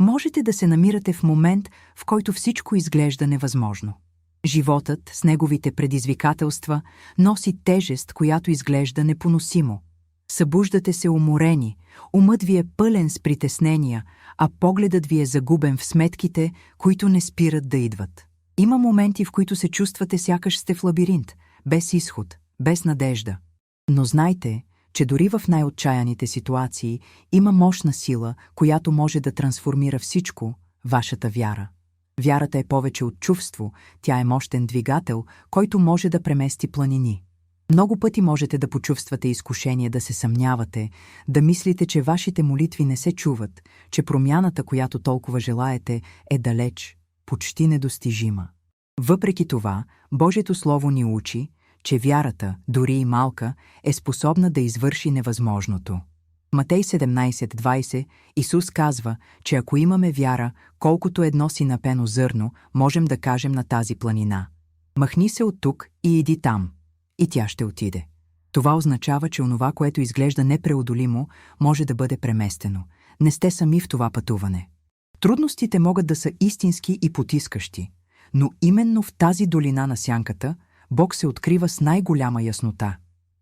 Можете да се намирате в момент, в който всичко изглежда невъзможно. Животът, с неговите предизвикателства, носи тежест, която изглежда непоносимо. Събуждате се уморени, умът ви е пълен с притеснения, а погледът ви е загубен в сметките, които не спират да идват. Има моменти, в които се чувствате сякаш сте в лабиринт, без изход, без надежда. Но знайте, че дори в най-отчаяните ситуации има мощна сила, която може да трансформира всичко – вашата вяра. Вярата е повече от чувство, тя е мощен двигател, който може да премести планини. Много пъти можете да почувствате изкушение да се съмнявате, да мислите, че вашите молитви не се чуват, че промяната, която толкова желаете, е далеч, почти недостижима. Въпреки това, Божието Слово ни учи, че вярата, дори и малка, е способна да извърши невъзможното. Матей 17:20 Исус казва, че ако имаме вяра, колкото едно синапено зърно, можем да кажем на тази планина: махни се от тук и иди там. И тя ще отиде. Това означава, че онова, което изглежда непреодолимо, може да бъде преместено. Не сте сами в това пътуване. Трудностите могат да са истински и потискащи, но именно в тази долина на сянката Бог се открива с най-голяма яснота.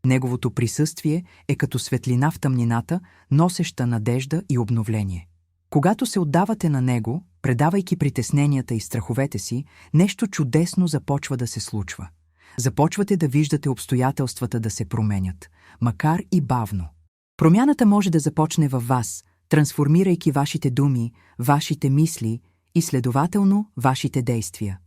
Неговото присъствие е като светлина в тъмнината, носеща надежда и обновление. Когато се отдавате на Него, предавайки притесненията и страховете си, нещо чудесно започва да се случва. Започвате да виждате обстоятелствата да се променят, макар и бавно. Промяната може да започне във вас, трансформирайки вашите думи, вашите мисли и, следователно, вашите действия.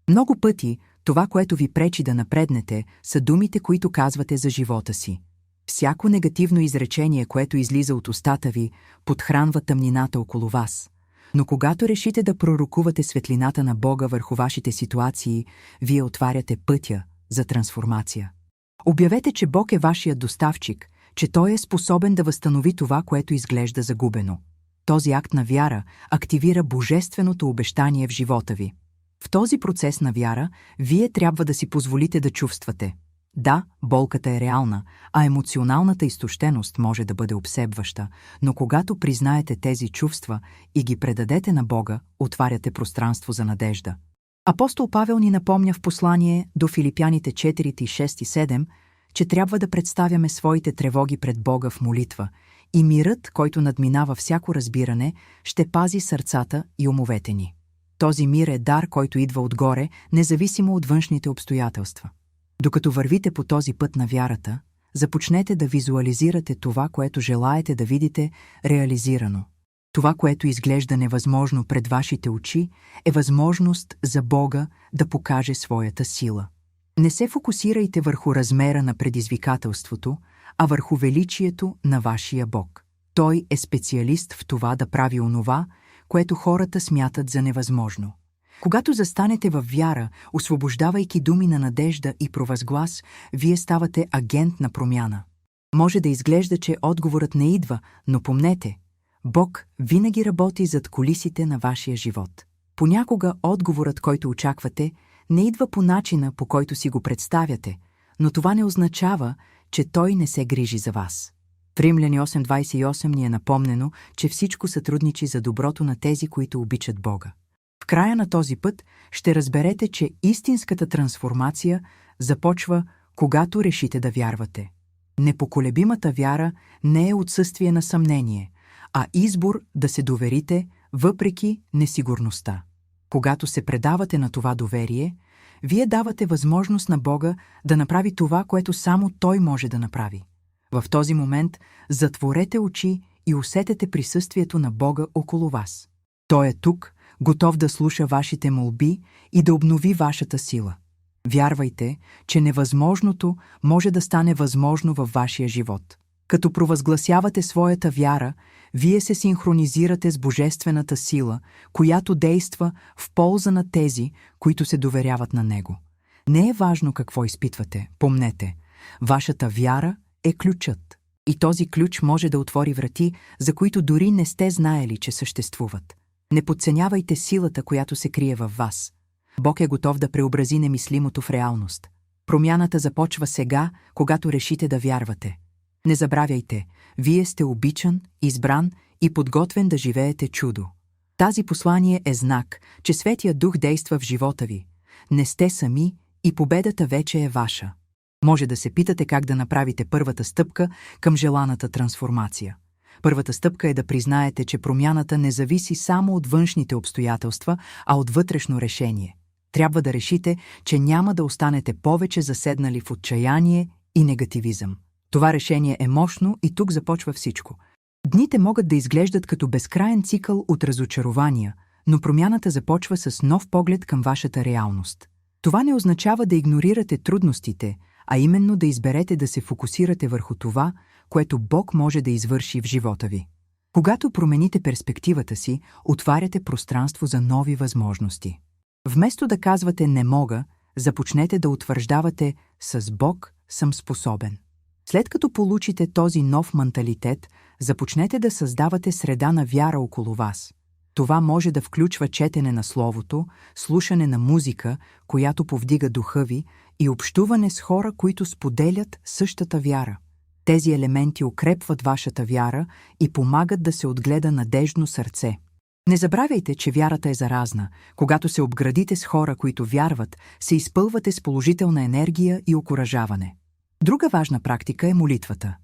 Много пъти това, което ви пречи да напреднете, са думите, които казвате за живота си. Всяко негативно изречение, което излиза от устата ви, подхранва тъмнината около вас. Но когато решите да пророкувате светлината на Бога върху вашите ситуации, вие отваряте пътя за трансформация. Обявете, че Бог е вашият доставчик, че Той е способен да възстанови това, което изглежда загубено. Този акт на вяра активира божественото обещание в живота ви. В този процес на вяра, вие трябва да си позволите да чувствате. Да, болката е реална, а емоционалната изтощеност може да бъде обсебваща, но когато признаете тези чувства и ги предадете на Бога, отваряте пространство за надежда. Апостол Павел ни напомня в послание до Филипяните 4, 6 и 7, че трябва да представяме своите тревоги пред Бога в молитва и мирът, който надминава всяко разбиране, ще пази сърцата и умовете ни. Този мир е дар, който идва отгоре, независимо от външните обстоятелства. Докато вървите по този път на вярата, започнете да визуализирате това, което желаете да видите реализирано. Това, което изглежда невъзможно пред вашите очи, е възможност за Бога да покаже своята сила. Не се фокусирайте върху размера на предизвикателството, а върху величието на вашия Бог. Той е специалист в това да прави онова, което хората смятат за невъзможно. Когато застанете във вяра, освобождавайки думи на надежда и провъзглас, вие ставате агент на промяна. Може да изглежда, че отговорът не идва, но помнете, Бог винаги работи зад кулисите на вашия живот. Понякога отговорът, който очаквате, не идва по начина, по който си го представяте, но това не означава, че Той не се грижи за вас. В Римляни 8:28 ни е напомнено, че всичко сътрудничи за доброто на тези, които обичат Бога. В края на този път ще разберете, че истинската трансформация започва, когато решите да вярвате. Непоколебимата вяра не е отсъствие на съмнение, а избор да се доверите въпреки несигурността. Когато се предавате на това доверие, вие давате възможност на Бога да направи това, което само Той може да направи. В този момент затворете очи и усетете присъствието на Бога около вас. Той е тук, готов да слуша вашите молби и да обнови вашата сила. Вярвайте, че невъзможното може да стане възможно във вашия живот. Като провъзгласявате своята вяра, вие се синхронизирате с божествената сила, която действа в полза на тези, които се доверяват на Него. Не е важно какво изпитвате, помнете, вашата вяра е ключът. И този ключ може да отвори врати, за които дори не сте знаели, че съществуват. Не подценявайте силата, която се крие във вас. Бог е готов да преобрази немислимото в реалност. Промяната започва сега, когато решите да вярвате. Не забравяйте, вие сте обичан, избран и подготвен да живеете чудо. Тази послание е знак, че Светия Дух действа в живота ви. Не сте сами и победата вече е ваша. Може да се питате как да направите първата стъпка към желаната трансформация. Първата стъпка е да признаете, че промяната не зависи само от външните обстоятелства, а от вътрешно решение. Трябва да решите, че няма да останете повече заседнали в отчаяние и негативизъм. Това решение е мощно и тук започва всичко. Дните могат да изглеждат като безкраен цикъл от разочарования, но промяната започва с нов поглед към вашата реалност. Това не означава да игнорирате трудностите, а именно да изберете да се фокусирате върху това, което Бог може да извърши в живота ви. Когато промените перспективата си, отваряте пространство за нови възможности. Вместо да казвате «не мога», започнете да утвърждавате «с Бог съм способен». След като получите този нов менталитет, започнете да създавате среда на вяра около вас. Това може да включва четене на Словото, слушане на музика, която повдига духа ви, и общуване с хора, които споделят същата вяра. Тези елементи укрепват вашата вяра и помагат да се отгледа надеждно сърце. Не забравяйте, че вярата е заразна. Когато се обградите с хора, които вярват, се изпълвате с положителна енергия и окуражаване. Друга важна практика е молитвата.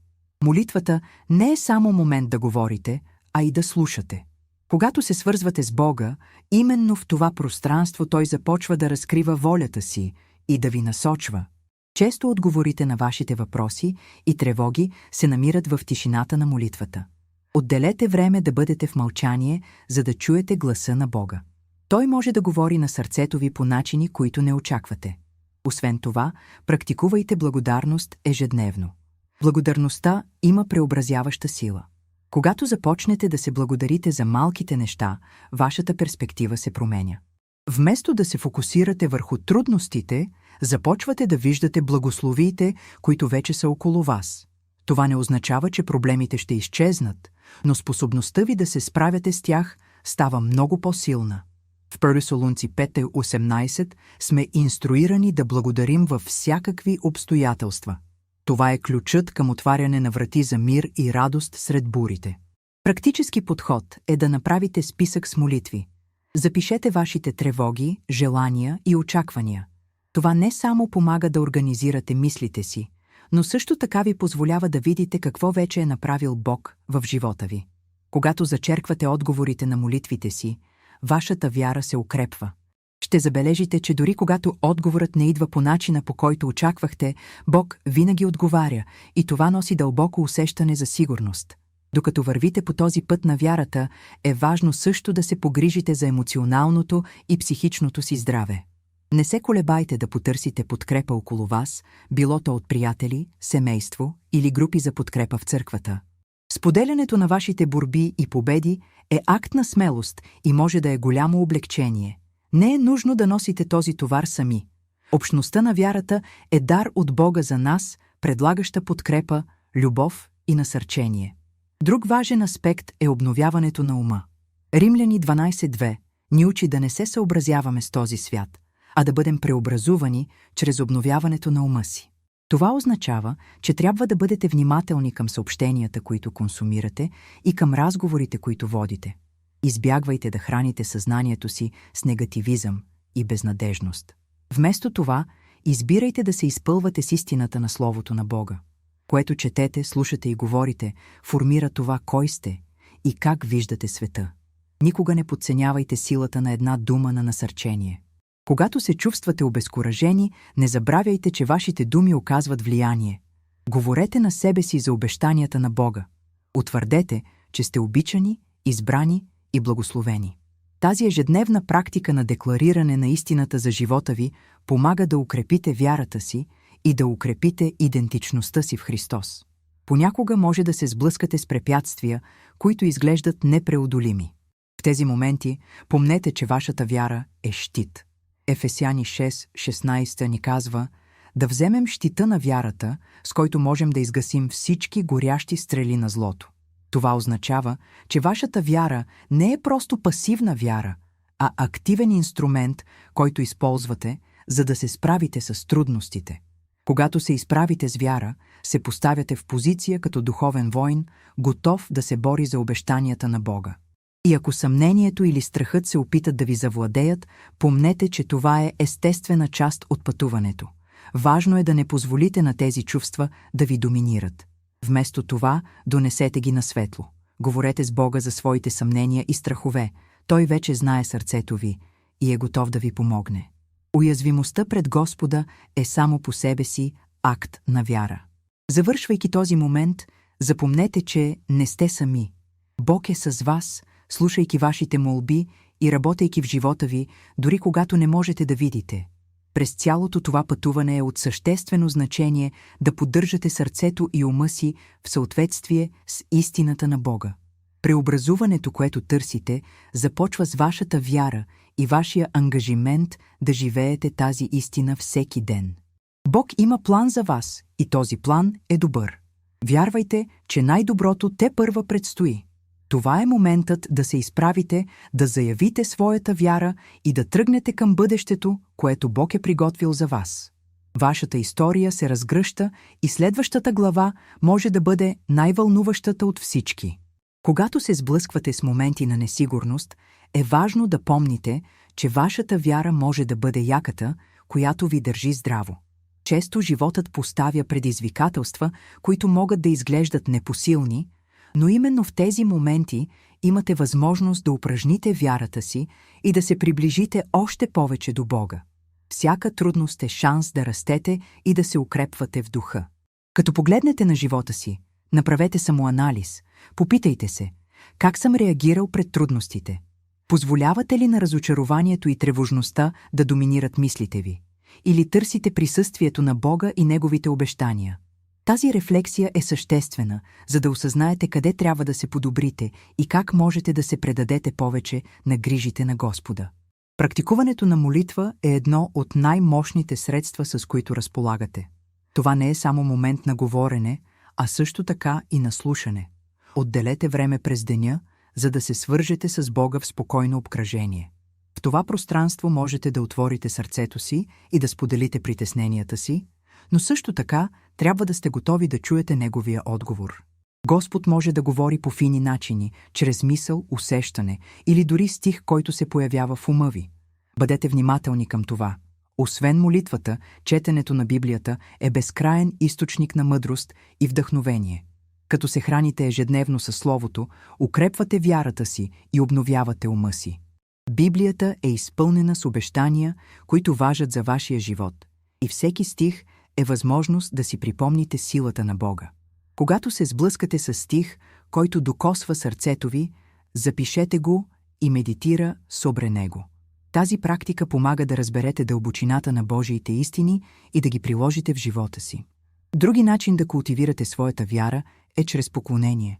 Молитвата не е само момент да говорите, а и да слушате. Когато се свързвате с Бога, именно в това пространство Той започва да разкрива волята си и да ви насочва. Често отговорите на вашите въпроси и тревоги се намират в тишината на молитвата. Отделете време да бъдете в мълчание, за да чуете гласа на Бога. Той може да говори на сърцето ви по начини, които не очаквате. Освен това, практикувайте благодарност ежедневно. Благодарността има преобразяваща сила. Когато започнете да се благодарите за малките неща, вашата перспектива се променя. Вместо да се фокусирате върху трудностите, започвате да виждате благословиите, които вече са около вас. Това не означава, че проблемите ще изчезнат, но способността ви да се справяте с тях става много по-силна. В 1 Солунци 5:18 сме инструирани да благодарим във всякакви обстоятелства. Това е ключът към отваряне на врати за мир и радост сред бурите. Практически подход е да направите списък с молитви. Запишете вашите тревоги, желания и очаквания. Това не само помага да организирате мислите си, но също така ви позволява да видите какво вече е направил Бог в живота ви. Когато зачерквате отговорите на молитвите си, вашата вяра се укрепва. Ще забележите, че дори когато отговорът не идва по начина, по който очаквахте, Бог винаги отговаря и това носи дълбоко усещане за сигурност. Докато вървите по този път на вярата, е важно също да се погрижите за емоционалното и психичното си здраве. Не се колебайте да потърсите подкрепа около вас, било то от приятели, семейство или групи за подкрепа в църквата. Споделянето на вашите борби и победи е акт на смелост и може да е голямо облегчение. Не е нужно да носите този товар сами. Общността на вярата е дар от Бога за нас, предлагаща подкрепа, любов и насърчение. Друг важен аспект е обновяването на ума. Римляни 12:2 ни учи да не се съобразяваме с този свят, а да бъдем преобразувани чрез обновяването на ума си. Това означава, че трябва да бъдете внимателни към съобщенията, които консумирате, и към разговорите, които водите. Избягвайте да храните съзнанието си с негативизъм и безнадежност. Вместо това, избирайте да се изпълвате с истината на Словото на Бога. Което четете, слушате и говорите, формира това кой сте и как виждате света. Никога не подценявайте силата на една дума на насърчение. Когато се чувствате обезкуражени, не забравяйте, че вашите думи оказват влияние. Говорете на себе си за обещанията на Бога. Утвърдете, че сте обичани, избрани и благословени. Тази ежедневна практика на деклариране на истината за живота ви помага да укрепите вярата си и да укрепите идентичността си в Христос. Понякога може да се сблъскате с препятствия, които изглеждат непреодолими. В тези моменти помнете, че вашата вяра е щит. Ефесяни 6:16 ни казва да вземем щита на вярата, с който можем да изгасим всички горящи стрели на злото. Това означава, че вашата вяра не е просто пасивна вяра, а активен инструмент, който използвате, за да се справите с трудностите. Когато се изправите с вяра, се поставяте в позиция като духовен войн, готов да се бори за обещанията на Бога. И ако съмнението или страхът се опитат да ви завладеят, помнете, че това е естествена част от пътуването. Важно е да не позволите на тези чувства да ви доминират. Вместо това, донесете ги на светло. Говорете с Бога за своите съмнения и страхове. Той вече знае сърцето ви и е готов да ви помогне. Уязвимостта пред Господа е само по себе си акт на вяра. Завършвайки този момент, запомнете, че не сте сами. Бог е с вас, слушайки вашите молби и работейки в живота ви, дори когато не можете да видите. През цялото това пътуване е от съществено значение да поддържате сърцето и ума си в съответствие с истината на Бога. Преобразуването, което търсите, започва с вашата вяра и вашия ангажимент да живеете тази истина всеки ден. Бог има план за вас и този план е добър. Вярвайте, че най-доброто тепърва предстои. Това е моментът да се изправите, да заявите своята вяра и да тръгнете към бъдещето, което Бог е приготвил за вас. Вашата история се разгръща и следващата глава може да бъде най-вълнуващата от всички. Когато се сблъсквате с моменти на несигурност, е важно да помните, че вашата вяра може да бъде яката, която ви държи здраво. Често животът поставя предизвикателства, които могат да изглеждат непосилни, но именно в тези моменти имате възможност да упражните вярата си и да се приближите още повече до Бога. Всяка трудност е шанс да растете и да се укрепвате в духа. Като погледнете на живота си, направете самоанализ, попитайте се, как съм реагирал пред трудностите? Позволявате ли на разочарованието и тревожността да доминират мислите ви? Или търсите присъствието на Бога и Неговите обещания? Тази рефлексия е съществена, за да осъзнаете къде трябва да се подобрите и как можете да се предадете повече на грижите на Господа. Практикуването на молитва е едно от най-мощните средства, с които разполагате. Това не е само момент на говорене, а също така и на слушане. Отделете време през деня, за да се свържете с Бога в спокойно обкръжение. В това пространство можете да отворите сърцето си и да споделите притесненията си, но също така трябва да сте готови да чуете Неговия отговор. Господ може да говори по фини начини, чрез мисъл, усещане или дори стих, който се появява в ума ви. Бъдете внимателни към това. Освен молитвата, четенето на Библията е безкраен източник на мъдрост и вдъхновение. Като се храните ежедневно със Словото, укрепвате вярата си и обновявате ума си. Библията е изпълнена с обещания, които важат за вашия живот, и всеки стих е възможност да си припомните силата на Бога. Когато се сблъскате с стих, който докосва сърцето ви, запишете го и медитира sobre него. Тази практика помага да разберете дълбочината на Божиите истини и да ги приложите в живота си. Други начин да култивирате своята вяра е чрез поклонение.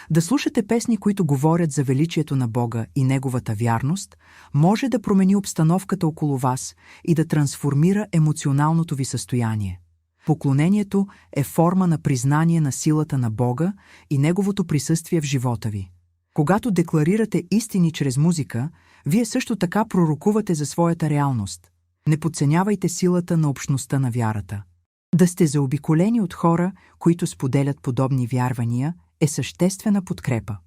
Да слушате песни, които говорят за величието на Бога и Неговата вярност, може да промени обстановката около вас и да трансформира емоционалното ви състояние. Поклонението е форма на признание на силата на Бога и Неговото присъствие в живота ви. Когато декларирате истини чрез музика, вие също така пророкувате за своята реалност. Не подценявайте силата на общността на вярата. Да сте заобиколени от хора, които споделят подобни вярвания, е съществена подкрепа.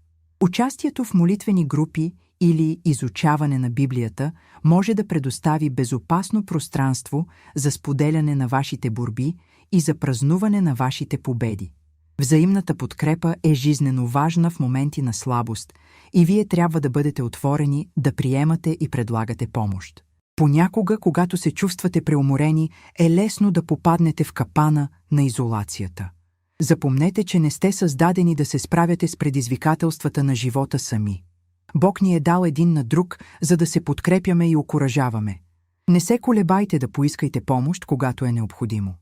Участието в молитвени групи или изучаване на Библията може да предостави безопасно пространство за споделяне на вашите борби и за празнуване на вашите победи. Взаимната подкрепа е жизнено важна в моменти на слабост и вие трябва да бъдете отворени да приемате и предлагате помощ. Понякога, когато се чувствате преуморени, е лесно да попаднете в капана на изолацията. Запомнете, че не сте създадени да се справяте с предизвикателствата на живота сами. Бог ни е дал един на друг, за да се подкрепяме и окуражаваме. Не се колебайте да поискайте помощ, когато е необходимо.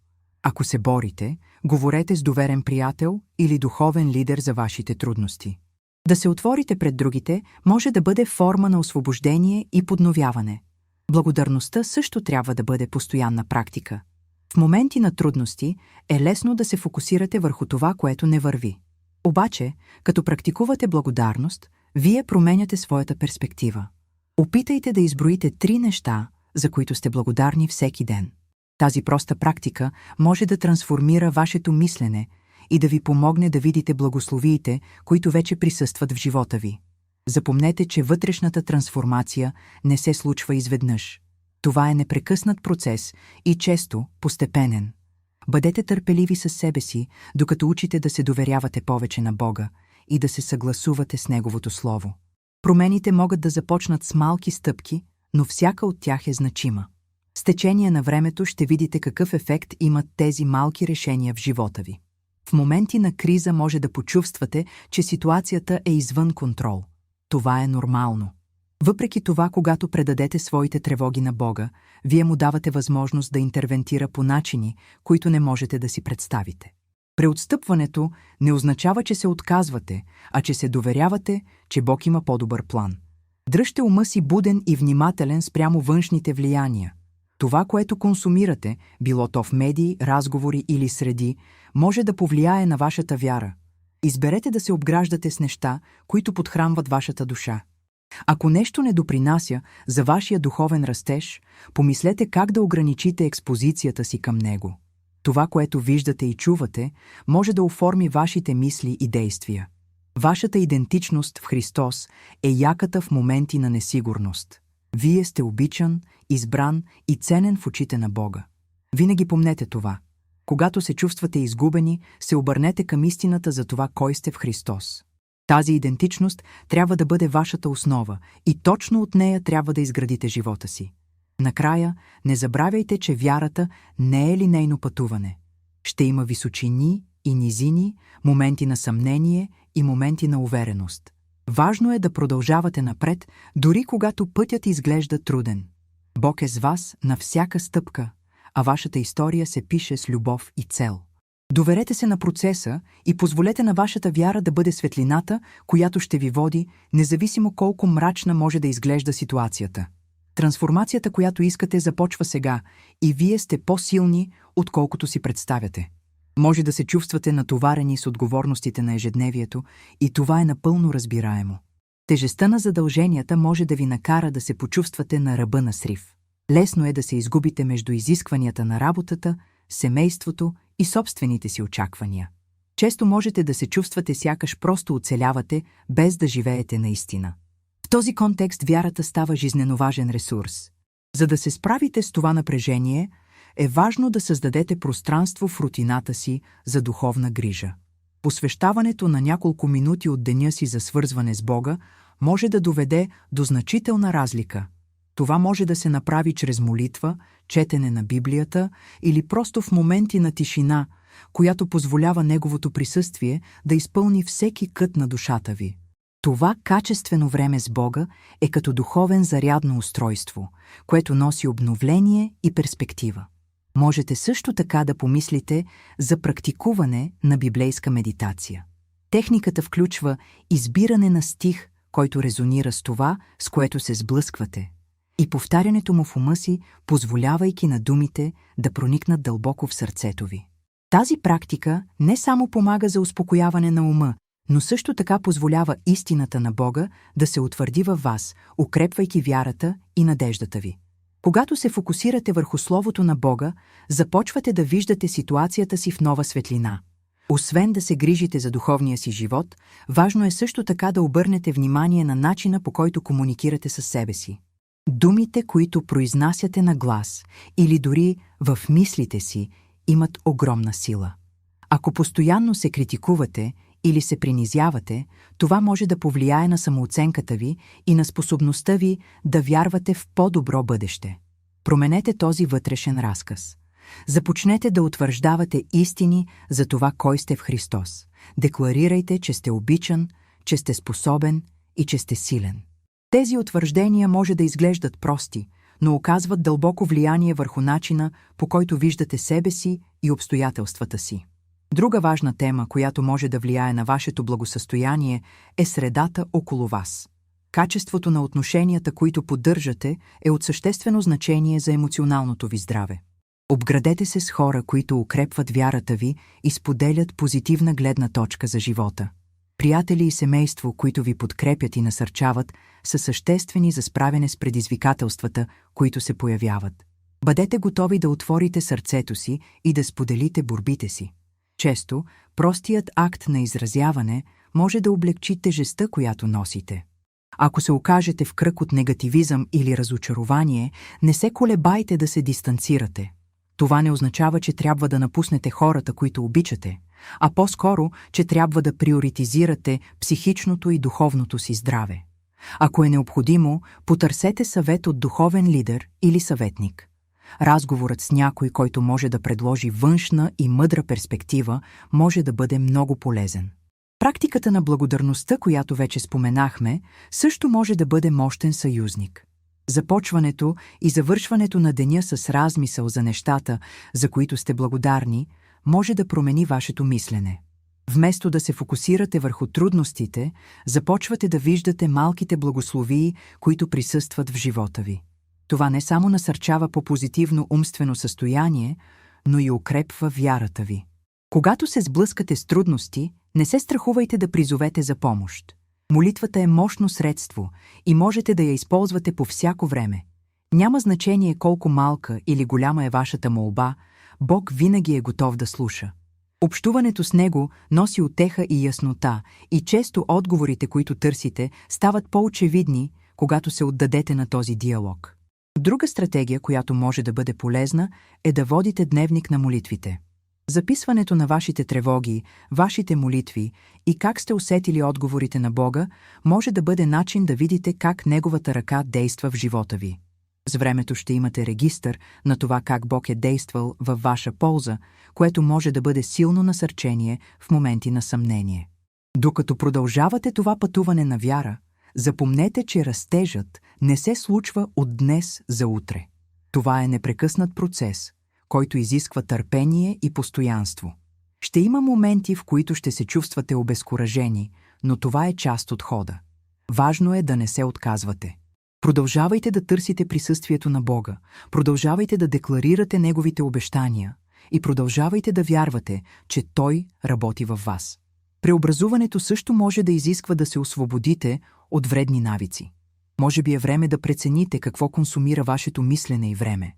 Ако се борите, говорете с доверен приятел или духовен лидер за вашите трудности. Да се отворите пред другите може да бъде форма на освобождение и подновяване. Благодарността също трябва да бъде постоянна практика. В моменти на трудности е лесно да се фокусирате върху това, което не върви. Обаче, като практикувате благодарност, вие променяте своята перспектива. Опитайте да изброите 3 неща, за които сте благодарни всеки ден. Тази проста практика може да трансформира вашето мислене и да ви помогне да видите благословиите, които вече присъстват в живота ви. Запомнете, че вътрешната трансформация не се случва изведнъж. Това е непрекъснат процес и често постепенен. Бъдете търпеливи със себе си, докато учите да се доверявате повече на Бога и да се съгласувате с Неговото Слово. Промените могат да започнат с малки стъпки, но всяка от тях е значима. С течение на времето ще видите какъв ефект имат тези малки решения в живота ви. В моменти на криза може да почувствате, че ситуацията е извън контрол. Това е нормално. Въпреки това, когато предадете своите тревоги на Бога, вие му давате възможност да интервентира по начини, които не можете да си представите. Преотстъпването не означава, че се отказвате, а че се доверявате, че Бог има по-добър план. Дръжте ума си буден и внимателен спрямо външните влияния. Това, което консумирате, било то в медии, разговори или среди, може да повлияе на вашата вяра. Изберете да се обграждате с неща, които подхранват вашата душа. Ако нещо не допринася за вашия духовен растеж, помислете как да ограничите експозицията си към него. Това, което виждате и чувате, може да оформи вашите мисли и действия. Вашата идентичност в Христос е яката в моменти на несигурност. Вие сте обичан, избран и ценен в очите на Бога. Винаги помнете това. Когато се чувствате изгубени, се обърнете към истината за това, кой сте в Христос. Тази идентичност трябва да бъде вашата основа и точно от нея трябва да изградите живота си. Накрая, не забравяйте, че вярата не е линейно пътуване. Ще има височини и низини, моменти на съмнение и моменти на увереност. Важно е да продължавате напред, дори когато пътят изглежда труден. Бог е с вас на всяка стъпка, а вашата история се пише с любов и цел. Доверете се на процеса и позволете на вашата вяра да бъде светлината, която ще ви води, независимо колко мрачна може да изглежда ситуацията. Трансформацията, която искате, започва сега и вие сте по-силни, отколкото си представяте. Може да се чувствате натоварени с отговорностите на ежедневието и това е напълно разбираемо. Тежестта на задълженията може да ви накара да се почувствате на ръба на срив. Лесно е да се изгубите между изискванията на работата, семейството и собствените си очаквания. Често можете да се чувствате сякаш просто оцелявате, без да живеете наистина. В този контекст вярата става жизненоважен ресурс. За да се справите с това напрежение, е важно да създадете пространство в рутината си за духовна грижа. Посвещаването на няколко минути от деня си за свързване с Бога може да доведе до значителна разлика. Това може да се направи чрез молитва, четене на Библията или просто в моменти на тишина, която позволява Неговото присъствие да изпълни всеки кът на душата ви. Това качествено време с Бога е като духовен зарядно устройство, което носи обновление и перспектива. Можете също така да помислите за практикуване на библейска медитация. Техниката включва избиране на стих, който резонира с това, с което се сблъсквате, и повтарянето му в ума си, позволявайки на думите да проникнат дълбоко в сърцето ви. Тази практика не само помага за успокояване на ума, но също така позволява истината на Бога да се утвърди във вас, укрепвайки вярата и надеждата ви. Когато се фокусирате върху Словото на Бога, започвате да виждате ситуацията си в нова светлина. Освен да се грижите за духовния си живот, важно е също така да обърнете внимание на начина, по който комуникирате със себе си. Думите, които произнасяте на глас или дори в мислите си, имат огромна сила. Ако постоянно се критикувате или се принизявате, това може да повлияе на самооценката ви и на способността ви да вярвате в по-добро бъдеще. Променете този вътрешен разказ. Започнете да утвърждавате истини за това, кой сте в Христос. Декларирайте, че сте обичан, че сте способен и че сте силен. Тези утвърждения може да изглеждат прости, но оказват дълбоко влияние върху начина, по който виждате себе си и обстоятелствата си. Друга важна тема, която може да влияе на вашето благосъстояние, е средата около вас. Качеството на отношенията, които поддържате, е от съществено значение за емоционалното ви здраве. Обградете се с хора, които укрепват вярата ви и споделят позитивна гледна точка за живота. Приятели и семейство, които ви подкрепят и насърчават, са съществени за справяне с предизвикателствата, които се появяват. Бъдете готови да отворите сърцето си и да споделите борбите си. Често, простият акт на изразяване може да облегчи тежестта, която носите. Ако се окажете в кръг от негативизъм или разочарование, не се колебайте да се дистанцирате. Това не означава, че трябва да напуснете хората, които обичате, а по-скоро, че трябва да приоритизирате психичното и духовното си здраве. Ако е необходимо, потърсете съвет от духовен лидер или съветник. Разговорът с някой, който може да предложи външна и мъдра перспектива, може да бъде много полезен. Практиката на благодарността, която вече споменахме, също може да бъде мощен съюзник. Започването и завършването на деня с размисъл за нещата, за които сте благодарни, може да промени вашето мислене. Вместо да се фокусирате върху трудностите, започвате да виждате малките благословии, които присъстват в живота ви. Това не само насърчава по-позитивно умствено състояние, но и укрепва вярата ви. Когато се сблъскате с трудности, не се страхувайте да призовете за помощ. Молитвата е мощно средство и можете да я използвате по всяко време. Няма значение колко малка или голяма е вашата молба, Бог винаги е готов да слуша. Общуването с Него носи утеха и яснота, и често отговорите, които търсите, стават по-очевидни, когато се отдадете на този диалог. Друга стратегия, която може да бъде полезна, е да водите дневник на молитвите. Записването на вашите тревоги, вашите молитви и как сте усетили отговорите на Бога може да бъде начин да видите как Неговата ръка действа в живота ви. С времето ще имате регистър на това как Бог е действал във ваша полза, което може да бъде силно насърчение в моменти на съмнение. Докато продължавате това пътуване на вяра, запомнете, че растежът не се случва от днес за утре. Това е непрекъснат процес, който изисква търпение и постоянство. Ще има моменти, в които ще се чувствате обезкуражени, но това е част от хода. Важно е да не се отказвате. Продължавайте да търсите присъствието на Бога, продължавайте да декларирате Неговите обещания и продължавайте да вярвате, че Той работи във вас. Преобразуването също може да изисква да се освободите от вредни навици. Може би е време да прецените какво консумира вашето мислене и време.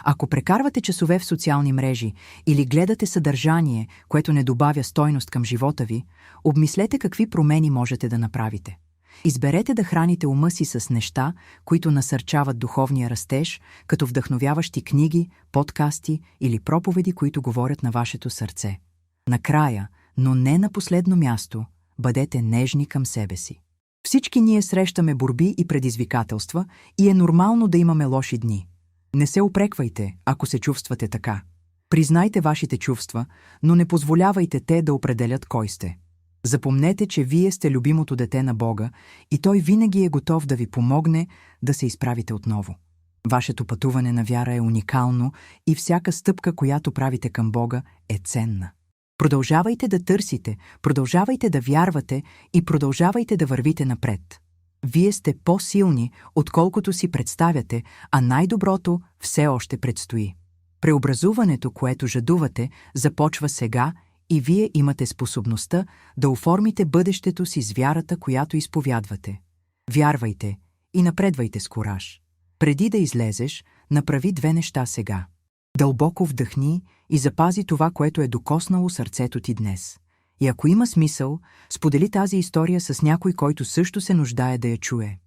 Ако прекарвате часове в социални мрежи или гледате съдържание, което не добавя стойност към живота ви, обмислете какви промени можете да направите. Изберете да храните ума си с неща, които насърчават духовния растеж, като вдъхновяващи книги, подкасти или проповеди, които говорят на вашето сърце. Накрая, но не на последно място, бъдете нежни към себе си. Всички ние срещаме борби и предизвикателства и е нормално да имаме лоши дни. Не се упреквайте, ако се чувствате така. Признайте вашите чувства, но не позволявайте те да определят кой сте. Запомнете, че вие сте любимото дете на Бога и Той винаги е готов да ви помогне да се изправите отново. Вашето пътуване на вяра е уникално и всяка стъпка, която правите към Бога, е ценна. Продължавайте да търсите, продължавайте да вярвате и продължавайте да вървите напред. Вие сте по-силни, отколкото си представяте, а най-доброто все още предстои. Преобразуването, което жадувате, започва сега и вие имате способността да оформите бъдещето си с вярата, която изповядвате. Вярвайте и напредвайте с кураж. Преди да излезеш, направи две неща сега. Дълбоко вдъхни и запази това, което е докоснало сърцето ти днес. И ако има смисъл, сподели тази история с някой, който също се нуждае да я чуе.